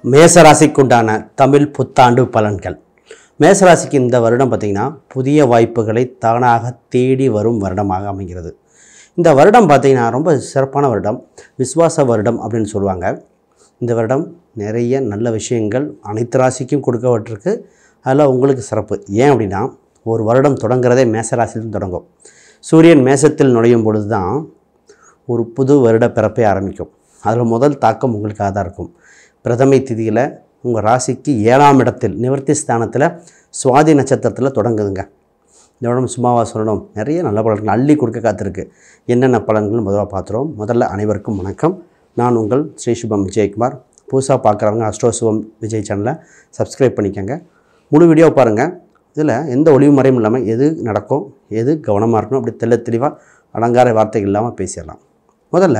மேசராசிக்குண்டான தமிழ் புத்தாண்டு பலன்கள். மேசராசிக்கு இந்த வருடம் பார்த்திங்கன்னா புதிய வாய்ப்புகளை தானாக தேடி வரும் வருடமாக அமைகிறது. இந்த வருடம் பார்த்திங்கன்னா ரொம்ப சிறப்பான வருடம், விஸ்வாச வருடம் அப்படின்னு சொல்லுவாங்க. இந்த வருடம் நிறைய நல்ல விஷயங்கள் அனைத்து ராசிக்கும் கொடுக்கப்பட்டிருக்கு. அதில் உங்களுக்கு சிறப்பு ஏன் அப்படின்னா, ஒரு வருடம் தொடங்குறதே மேசராசியில் தொடங்கும். சூரியன் மேசத்தில் நுழையும் பொழுது தான் ஒரு புது வருட பிறப்பை ஆரம்பிக்கும். அதில் முதல் தாக்கம் உங்களுக்காக தான் இருக்கும். பிரதமை திதியில் உங்கள் ராசிக்கு 7ஆம் இடத்தில் நிவர்த்தி ஸ்தானத்தில் சுவாதி நட்சத்திரத்தில் தொடங்குதுங்க. இந்த வருடம் சும்மாவா சொல்லணும், நிறைய நல்ல பலன்கள் அள்ளி கொடுக்க காத்திருக்கு. என்னென்ன பலன்கள் முதல்ல பார்த்துருவோம். முதல்ல அனைவருக்கும் வணக்கம். நான் உங்கள் ஸ்ரீ சுபம் விஜயகுமார். புதுசாக பார்க்குறவங்க அஸ்ட்ரோ சுபம் விஜய் சேனலை சப்ஸ்கிரைப் பண்ணிக்கோங்க. முழு வீடியோ பாருங்கள். இதில் எந்த ஒளிவு மறையும் இல்லாமல் எது நடக்கும், எது கவனமாக இருக்கணும், அப்படி தெளிவாக அலங்கார வார்த்தைகள் இல்லாமல் பேசிடலாம். முதல்ல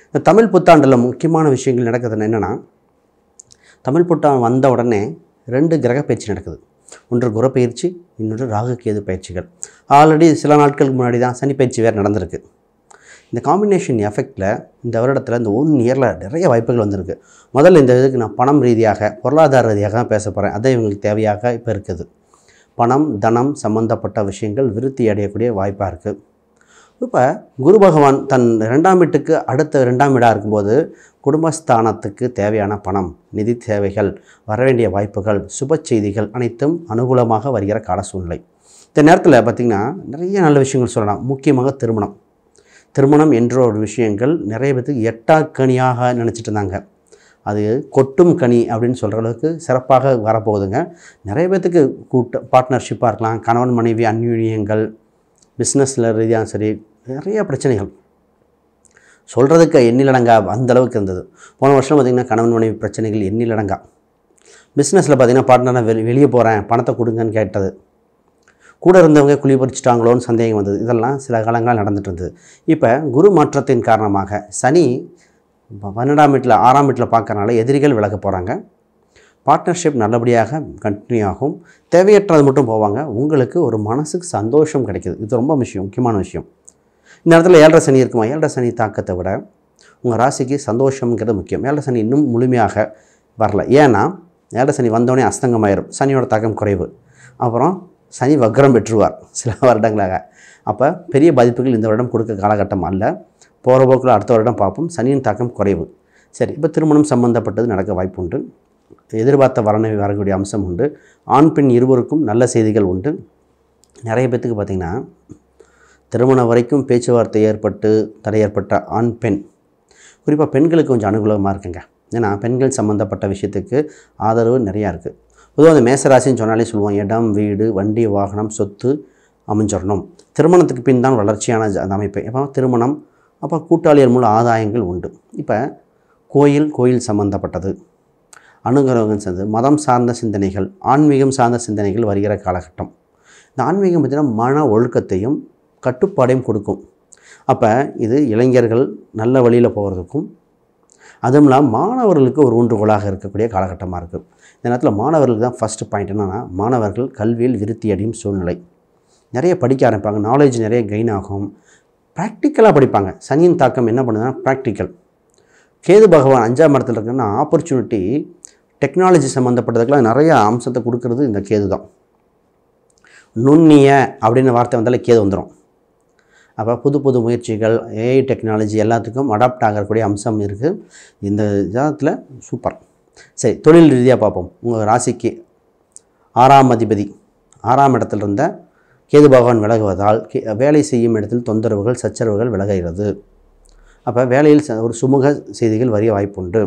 இந்த தமிழ் புத்தாண்டில் முக்கியமான விஷயங்கள் நடக்குதுன்னு என்னென்னா, தமிழ் புத்தாண்டு வந்த உடனே 2 கிரக பயிற்சி நடக்குது. ஒன்று குரு பயிற்சி, இன்னொன்று ராகு கேது பயிற்சிகள். ஆல்ரெடி சில நாட்களுக்கு முன்னாடி தான் சனி பயிற்சி வேறு நடந்திருக்கு. இந்த காம்பினேஷன் எஃபெக்டில் இந்த வருடத்தில் இந்த 1 இயரில் நிறைய வாய்ப்புகள் வந்திருக்கு. முதல்ல இந்த இதுக்கு நான் பணம் ரீதியாக பொருளாதார ரீதியாக தான் பேச போகிறேன். அதே இவங்களுக்கு தேவையாக இப்போ இருக்குது. பணம் தனம் சம்பந்தப்பட்ட விஷயங்கள் விருத்தி அடையக்கூடிய வாய்ப்பாக இருக்குது. இப்போ குரு பகவான் தன் 2ஆம் வீட்டுக்கு அடுத்த 2ஆம் வீடாக இருக்கும்போது குடும்பஸ்தானத்துக்கு தேவையான பணம், நிதி தேவைகள், வரவேண்டிய வாய்ப்புகள், சுப செய்திகள் அனைத்தும் அனுகூலமாக வருகிற கால சூழ்நிலை. இந்த நேரத்தில் பார்த்திங்கன்னா நிறைய நல்ல விஷயங்கள் சொல்லலாம். முக்கியமாக திருமணம் என்ற ஒரு விஷயங்கள் நிறைய பேருக்கு எட்டாக்கனியாக நினச்சிட்டு இருந்தாங்க. அது கொட்டும் கனி அப்படின்னு சொல்கிற அளவுக்கு சிறப்பாக வரப்போகுதுங்க. நிறைய பேர்த்துக்கு பார்ட்னர்ஷிப்பாக இருக்கலாம், கணவன் மனைவி அந்யூன்யங்கள், பிஸ்னஸில் ரீதியாக சரி, நிறைய பிரச்சனைகள் சொல்கிறதுக்கு எண்ணிலடங்கா அந்தளவுக்கு இருந்தது. போன வருஷம் பார்த்திங்கன்னா கணவன் மனைவி பிரச்சனைகள் எண்ணிலடங்கா. பிஸ்னஸில் பார்த்திங்கன்னா பார்ட்னராக வெளியே போகிறேன் பணத்தை கொடுங்கன்னு கேட்டது, கூட இருந்தவங்க குழி பறிச்சிட்டாங்களோன்னு சந்தேகம் வந்தது. இதெல்லாம் சில காலங்களாக நடந்துட்டு இருந்தது. இப்போ குரு மாற்றத்தின் காரணமாக சனி 12ஆம் வீட்டில் 6ஆம் வீட்டில் பார்க்கறனால எதிரிகள் விலக போகிறாங்க. பார்ட்னர்ஷிப் நல்லபடியாக கண்டினியூ ஆகும். தேவையற்றது மட்டும் போவாங்க. உங்களுக்கு ஒரு மனசுக்கு சந்தோஷம் கிடைக்கிது. இது ரொம்ப முக்கியமான விஷயம். இந்த இடத்துல 7.5 சனி இருக்குமா, 7.5 சனி தாக்கத்தை விட உங்கள் ராசிக்கு சந்தோஷங்கிறது முக்கியம். 7.5 சனி இன்னும் முழுமையாக வரல. ஏன்னா 7.5 சனி வந்தோடனே அஸ்தங்கமாயிரும், சனியோட தாக்கம் குறைவு. அப்புறம் சனி வக்ரம் பெற்றுவார் சில வருடங்களாக. அப்போ பெரிய பாதிப்புகள் இந்த வருடம் கொடுக்க காலகட்டம் அல்ல. போகிற போக்கில் அடுத்த வருடம் பார்ப்போம். சனியின் தாக்கம் குறைவு. சரி, இப்போ திருமணம் சம்மந்தப்பட்டது நடக்க வாய்ப்பு உண்டு. எதிர்பார்த்த வரக்கூடிய அம்சம் உண்டு. ஆண் பெண் இருவருக்கும் நல்ல செய்திகள் உண்டு. நிறைய பேர்த்துக்கு பார்த்திங்கன்னா திருமணம் வரைக்கும் பேச்சுவார்த்தை தடை ஏற்பட்ட ஆண் பெண், குறிப்பாக பெண்களுக்கு கொஞ்சம் அனுகூலமாக இருக்குங்க. ஏன்னா பெண்கள் சம்மந்தப்பட்ட விஷயத்துக்கு ஆதரவு நிறையா இருக்குது. பொதுவாக அந்த மேசராசின்னு சொன்னாலே சொல்லுவோம், இடம் வீடு வண்டி வாகனம் சொத்து அமைஞ்சிடணும். திருமணத்துக்கு பின் தான் வளர்ச்சியான அந்த அமைப்பு. எப்போ திருமணம், அப்போ கூட்டாளியர் மூலம் ஆதாயங்கள் உண்டு. இப்போ கோயில் சம்மந்தப்பட்டது அனுகிரகம் சேர்ந்து மதம் சார்ந்த சிந்தனைகள், ஆன்மீகம் சார்ந்த சிந்தனைகள் வருகிற காலகட்டம். இந்த ஆன்மீகம் பார்த்திங்கன்னா மன ஒழுக்கத்தையும் கட்டுப்பாடையும் கொடுக்கும். அப்போ இது இளைஞர்கள் நல்ல வழியில் போகிறதுக்கும், அதுவும் இல்லாமல் மாணவர்களுக்கு ஒரு ஊன்றுகோலாக இருக்கக்கூடிய காலகட்டமாக இருக்குது. இந்த நேரத்தில் மாணவர்களுக்கு தான் ஃபஸ்ட்டு பாயிண்ட் என்னென்னா, மாணவர்கள் கல்வியில் விருத்தி அடையும் சூழ்நிலை. நிறைய படிக்க ஆரம்பிப்பாங்க, நாலேஜ் நிறைய கெயின் ஆகும், ப்ராக்டிக்கலாக படிப்பாங்க. சனியின் தாக்கம் என்ன பண்ணுதுன்னா ப்ராக்டிக்கல். கேது பகவான் 5ஆம் இடத்துல இருக்குன்னா ஆப்பர்ச்சுனிட்டி, டெக்னாலஜி சம்மந்தப்பட்டதுக்கெலாம் நிறைய அம்சத்தை கொடுக்கறது இந்த கேது தான். நுண்ணிய அப்படின்னு வார்த்தை வந்தாலே கேது வந்துடும். அப்போ புது முயற்சிகள், ஏஐ டெக்னாலஜி எல்லாத்துக்கும் அடாப்ட் ஆகக்கூடிய அம்சம் இருக்குது இந்த ஜாதகத்தில். சூப்பர். சரி, தொழில் ரீதியாக பார்ப்போம். உங்கள் ராசிக்கு 6ஆம் அதிபதி 6ஆம் இடத்துல இருந்த கேது பகவான் விலகுவதால் வேலை செய்யும் இடத்தில் தொந்தரவுகள் சச்சரவுகள் விலகுகிறது. அப்போ வேலையில் ஒரு சுமூக செய்திகள் வரிய வாய்ப்புண்டு.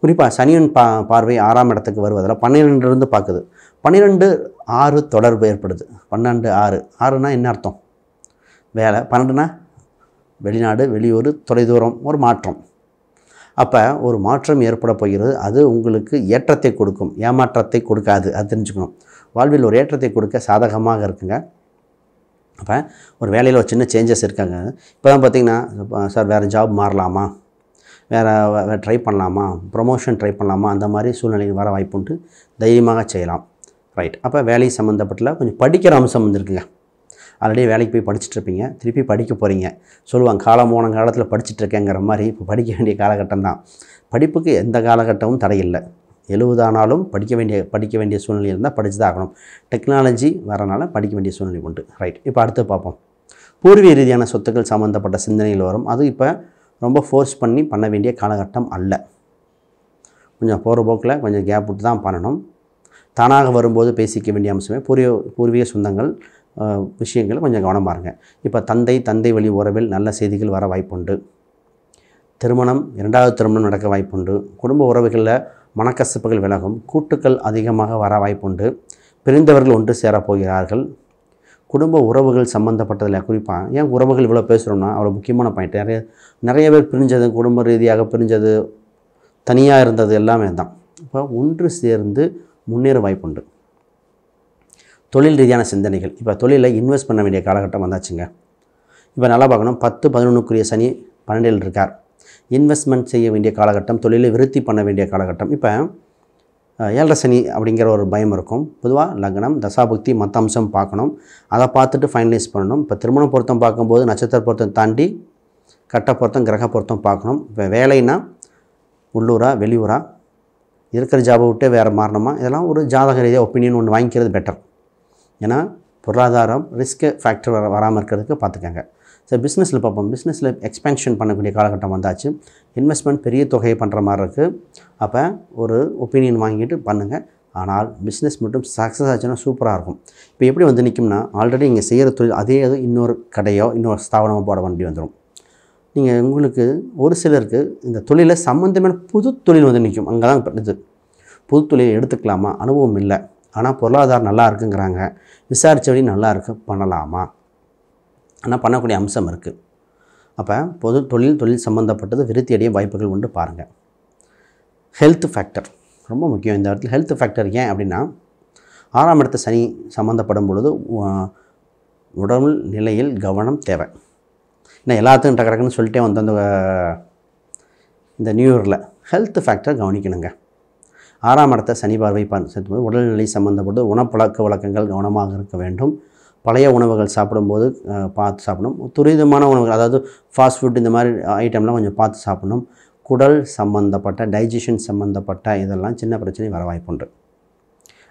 குறிப்பாக சனியின் பார்வை 6ஆம் இடத்துக்கு வருவதால் 12லிருந்து பார்க்குது. 12-6 தொடர்பு ஏற்படுது. 12-6 என்ன அர்த்தம்? வேலை. 12னா வெளிநாடு, வெளியூர், தொலைதூரம், ஒரு மாற்றம். அப்போ ஒரு மாற்றம் ஏற்பட போகிறது. அது உங்களுக்கு ஏற்றத்தை கொடுக்கும், ஏமாற்றத்தை கொடுக்காது. அது தெரிஞ்சுக்கணும். வாழ்வில் ஒரு ஏற்றத்தை கொடுக்க சாதகமாக இருக்குங்க. அப்போ ஒரு வேலையில் ஒரு சின்ன சேஞ்சஸ் இருக்காங்க. இப்போ தான் பார்த்திங்கன்னா, சார் வேறு ஜாப் மாறலாமா, வேறு ட்ரை பண்ணலாமா, ப்ரொமோஷன் ட்ரை பண்ணலாமா, அந்த மாதிரி சூழ்நிலைகள் வர வாய்ப்புண்டு. தைரியமாக செய்யலாம். ரைட். அப்போ வேலை சம்மந்தப்பட்ட கொஞ்சம் படிக்கிற அம்சம் வந்துருக்குங்க. ஆல்ரெடி வேலைக்கு போய் படிச்சுட்ருப்பீங்க, திருப்பி படிக்க போகிறீங்க. சொல்லுவாங்க காலம் போன காலத்தில் படிச்சுட்ருக்கேங்கிற மாதிரி இப்போ படிக்க வேண்டிய காலகட்டம் தான். படிப்புக்கு எந்த காலகட்டமும் தடையில்லை. 70 ஆனாலும் படிக்க வேண்டிய சூழ்நிலை இருந்தால் படித்து தான் ஆகணும். டெக்னாலஜி வரனால படிக்க வேண்டிய சூழ்நிலை உண்டு. ரைட். இப்போ அடுத்து பார்ப்போம். பூர்வீக ரீதியான சொத்துக்கள் சம்மந்தப்பட்ட சிந்தனைகள் வரும். அது இப்போ ரொம்ப ஃபோர்ஸ் பண்ண வேண்டிய காலகட்டம் அல்ல. கொஞ்சம் போகிற போக்கில் கொஞ்சம் கேப் விட்டு தான் பண்ணணும். தானாக வரும்போது பேசிக்க வேண்டிய அம்சமே பூர்வீக சொந்தங்கள் விஷயங்கள் கொஞ்சம் கவனமாக இருங்க. இப்போ தந்தை வழி உறவில் நல்ல செய்திகள் வர வாய்ப்புண்டு. திருமணம், 2வது திருமணம் நடக்க வாய்ப்புண்டு. குடும்ப உறவுகளில் மனக்கசப்புகள் விலகும். கூட்டுக்கள் அதிகமாக வர வாய்ப்புண்டு. பிரிந்தவர்கள் ஒன்று சேரப்போகிறார்கள். குடும்ப உறவுகள் சம்மந்தப்பட்டதில் குறிப்பாக ஏன் உறவுகள் இவ்வளோ பேசுகிறோம்னா அவ்வளோ முக்கியமான பாயிண்ட். நிறைய பேர் பிரிஞ்சது, குடும்ப ரீதியாக பிரிஞ்சது, தனியாக இருந்தது எல்லாமே தான். இப்போ ஒன்று சேர்ந்து முன்னேற வாய்ப்புண்டு. தொழில் ரீதியான சிந்தனைகள். இப்போ தொழிலில் இன்வெஸ்ட் பண்ண வேண்டிய காலகட்டம் வந்தாச்சுங்க. இப்போ நல்லா பார்க்கணும். 10-11க்குரிய சனி 12 இருக்கார். இன்வெஸ்ட்மெண்ட் செய்ய வேண்டிய காலகட்டம், தொழிலை விருத்தி பண்ண வேண்டிய காலகட்டம். இப்போ 7 சனி அப்படிங்கிற ஒரு பயம் இருக்கும். பொதுவாக லக்னம், தசாபுக்தி, மற்ற அம்சம் பார்க்கணும். அதை பார்த்துட்டு ஃபைனலைஸ் பண்ணணும். இப்போ திருமண பொருத்தம் பார்க்கும்போது நட்சத்திர பொருத்தம் தாண்டி கட்ட பொருத்தம், கிரக பொருத்தம் பார்க்கணும். இப்போ வேலைன்னா உள்ளூரா வெளியூரா, இருக்கிற ஜாபை விட்டு வேறு மாறணுமா, இதெல்லாம் ஒரு ஜாதக ரீதியாக ஒப்பீனியன் ஒன்று வாங்கிக்கிறது பெட்டர். ஏன்னா பொருளாதாரம் ரிஸ்க் ஃபேக்டர் வராமல் இருக்கிறதுக்கு பார்த்துக்கங்க. சரி, பிஸ்னஸில் பார்ப்போம். பிஸ்னஸில் எக்ஸ்பென்ஷன் பண்ணக்கூடிய காலகட்டம் வந்தாச்சு. இன்வெஸ்ட்மெண்ட் பெரிய தொகையை பண்ணுற மாதிரி இருக்குது. அப்போ ஒரு ஒப்பீனியன் வாங்கிட்டு பண்ணுங்கள். ஆனால் பிஸ்னஸ் மட்டும் சக்ஸஸ் ஆச்சுன்னா சூப்பராக இருக்கும். இப்போ எப்படி வந்து நிற்கும்னா, ஆல்ரெடி இங்கே செய்கிற தொழில் அதே இன்னொரு கடையோ இன்னொரு ஸ்தாபனமோ போட வேண்டி வந்துடும். நீங்கள் உங்களுக்கு ஒரு சிலருக்கு இந்த தொழிலை சம்மந்தமான புது தொழில் வந்து நிற்கும். அங்கே தான் இது புது தொழிலை எடுத்துக்கலாமா, அனுபவம் இல்லை, ஆனால் பொருளாதாரம் நல்லா இருக்குங்கிறாங்க, விசாரித்தபடி நல்லா இருக்குது, பண்ணலாமா, ஆனால் பண்ணக்கூடிய அம்சம் இருக்குது. அப்போ தொழில் சம்மந்தப்பட்டது விருத்தி அடைய வாய்ப்புகள் உண்டு. பாருங்கள். ஹெல்த் ஃபேக்டர் ரொம்ப முக்கியம் இந்த இடத்துல. ஹெல்த் ஃபேக்டர் ஏன் அப்படின்னா, 6ஆம் இடத்து சனி சம்மந்தப்படும் பொழுது உடல் நிலையில் கவனம் தேவை. ஏன்னா எல்லாத்துக்கும் டக்குன்னு சொல்லிட்டே வந்து இந்த நியூ இயரில் ஹெல்த் ஃபேக்டர் கவனிக்கணுங்க. 6ஆம் இடத்தை சனி பார்வை சேர்த்தும்போது உடல்நிலை சம்மந்தப்பட்டு உணப்பழக்க வழக்கங்கள் கவனமாக இருக்க வேண்டும். பழைய உணவுகள் சாப்பிடும்போது பார்த்து சாப்பிடணும். துரிதமான உணவுகள், அதாவது ஃபாஸ்ட் ஃபுட் இந்த மாதிரி ஐட்டம்லாம் கொஞ்சம் பார்த்து சாப்பிடணும். குடல் சம்மந்தப்பட்ட, டைஜஷன் சம்மந்தப்பட்ட இதெல்லாம் சின்ன பிரச்சனை வர வாய்ப்புண்டு.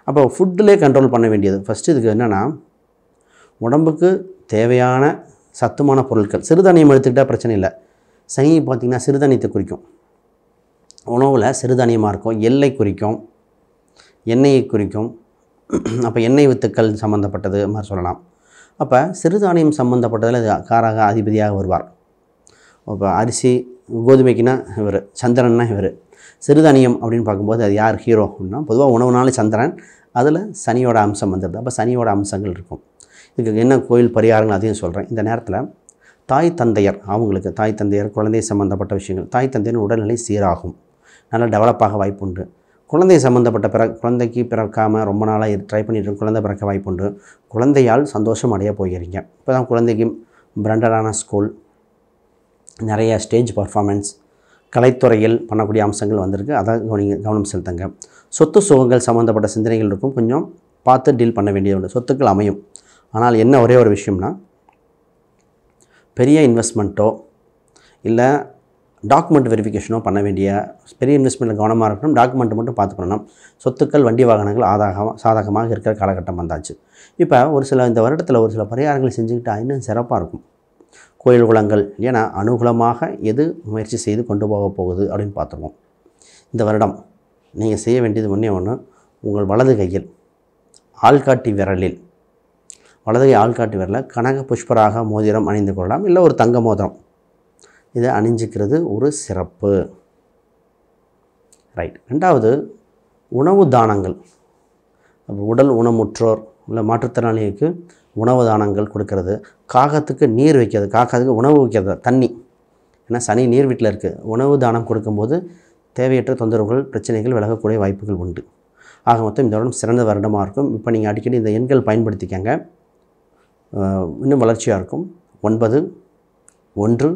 அப்போ ஃபுட்டிலே கண்ட்ரோல் பண்ண வேண்டியது. ஃபஸ்ட்டு இதுக்கு என்னென்னா, உடம்புக்கு தேவையான சத்துமான பொருட்கள், சிறுதானியம் எடுத்துக்கிட்டால் பிரச்சனை இல்லை. சனி பார்த்திங்கன்னா சிறுதானியத்தை குறிக்கும். உணவில் சிறுதானியமாக இருக்கும். எல்லை குறிக்கும், எண்ணெயை குறிக்கும். அப்போ எண்ணெய் வித்துக்கள் சம்மந்தப்பட்டது மாதிரி சொல்லலாம். அப்போ சிறுதானியம் சம்மந்தப்பட்டதில் இது காரக அதிபதியாக வருவார். இப்போ அரிசி கோதுமைக்குன்னா இவர், சந்திரன்னா இவர். சிறுதானியம் அப்படின்னு பார்க்கும்போது அது யார் ஹீரோ அப்படின்னா, பொதுவாக உணவுனாலே சந்திரன், அதில் சனியோட அம்சம் வந்துடுது. அப்போ சனியோட அம்சங்கள் இருக்கும். இதுக்கு என்ன கோயில் பரிகாரங்கள் அதையும் சொல்கிறேன். இந்த நேரத்தில் தாய் தந்தையர் குழந்தை சம்மந்தப்பட்ட விஷயங்கள், தாய் தந்தையர் உடல்நிலை சீராகும், நல்லா டெவலப்பாக வாய்ப்புண்டு. குழந்தை சம்மந்தப்பட்ட குழந்தைக்கு பிறக்காமல் ரொம்ப நாளாக ட்ரை பண்ணிட்டு குழந்தை பிறக்க வாய்ப்புண்டு. குழந்தையால் சந்தோஷம் அடைய போகிறீங்க. இப்போ தான் குழந்தைக்கு பிராண்டடான ஸ்கூல், நிறைய ஸ்டேஜ் பர்ஃபார்மன்ஸ், கலைத்துறையில் பண்ணக்கூடிய அம்சங்கள் வந்திருக்கு. அதை கவனம் செலுத்துங்க. சொத்து சுகங்கள் சம்மந்தப்பட்ட சிந்தனைகள் இருக்கும். கொஞ்சம் பார்த்து டீல் பண்ண வேண்டியது உண்டு. சொத்துக்கள் அமையும். ஆனால் என்ன ஒரே ஒரு விஷயம்னா, பெரிய இன்வெஸ்ட்மெண்ட்டோ இல்லை டாக்குமெண்ட் வெரிஃபிகேஷனோ பண்ண வேண்டிய, பெரிய இன்வெஸ்ட்மெண்ட்டில் கவனமாக இருக்கணும். டாக்குமெண்ட் மட்டும் பார்த்து பண்ணணும். சொத்துக்கள், வண்டி வாகனங்கள் சாதகமாக இருக்கிற காலகட்டம் வந்தாச்சு. இப்போ இந்த வருடத்தில் ஒரு சில பரிகாரங்கள் செஞ்சுக்கிட்டா இன்னும் சிறப்பாக இருக்கும். கோயில் குளங்கள், ஏன்னா அனுகூலமாக எது முயற்சி செய்து கொண்டு போக போகுது அப்படின்னு பார்த்துருவோம். இந்த வருடம் நீங்கள் செய்ய வேண்டியது ஒன்று, உங்கள் வலது கையில் ஆள்காட்டி விரலில், ஆள்காட்டி விரலில் கனக புஷ்பராக மோதிரம் அணிந்து கொள்ளலாம். இல்லை ஒரு தங்க மோதிரம், இதை அணிஞ்சிக்கிறது ஒரு சிறப்பு. ரைட். 2வது, உணவு தானங்கள். உடல் ஊனமுற்றோர் இல்லை மாற்றுத்திறனாளிகளுக்கு உணவு தானங்கள் கொடுக்கறது. காகத்துக்கு நீர் வைக்கிறது, காகத்துக்கு உணவு வைக்கிறது, தண்ணி. ஏன்னா சனி நீர் வீட்டில் இருக்குது. உணவு தானம் கொடுக்கும்போது தேவையற்ற தொந்தரவுகள், பிரச்சனைகள் விலகக்கூடிய வாய்ப்புகள் உண்டு. ஆக மொத்தம் இந்த வருடம் சிறந்த வருடமாக இருக்கும். இப்போ நீங்கள் அடிக்கடி இந்த எண்கள் பயன்படுத்திக்கங்க, இன்னும் வளர்ச்சியாக இருக்கும். 9, 1,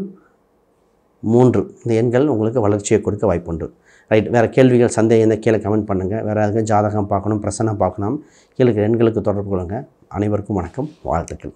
3 இந்த எண்கள் உங்களுக்கு வளர்ச்சியை கொடுக்க வாய்ப்புண்டு. ரைட். வேறு கேள்விகள், சந்தேகம் இருந்தால் கீழே கமெண்ட் பண்ணுங்கள். வேறு எதுவும் ஜாதகம் பார்க்கணும், பிரசன்னம் பார்க்கணும், கீழே எண்களுக்கு தொடர்பு கொள்ளுங்கள். அனைவருக்கும் வணக்கம், வாழ்த்துக்கள்.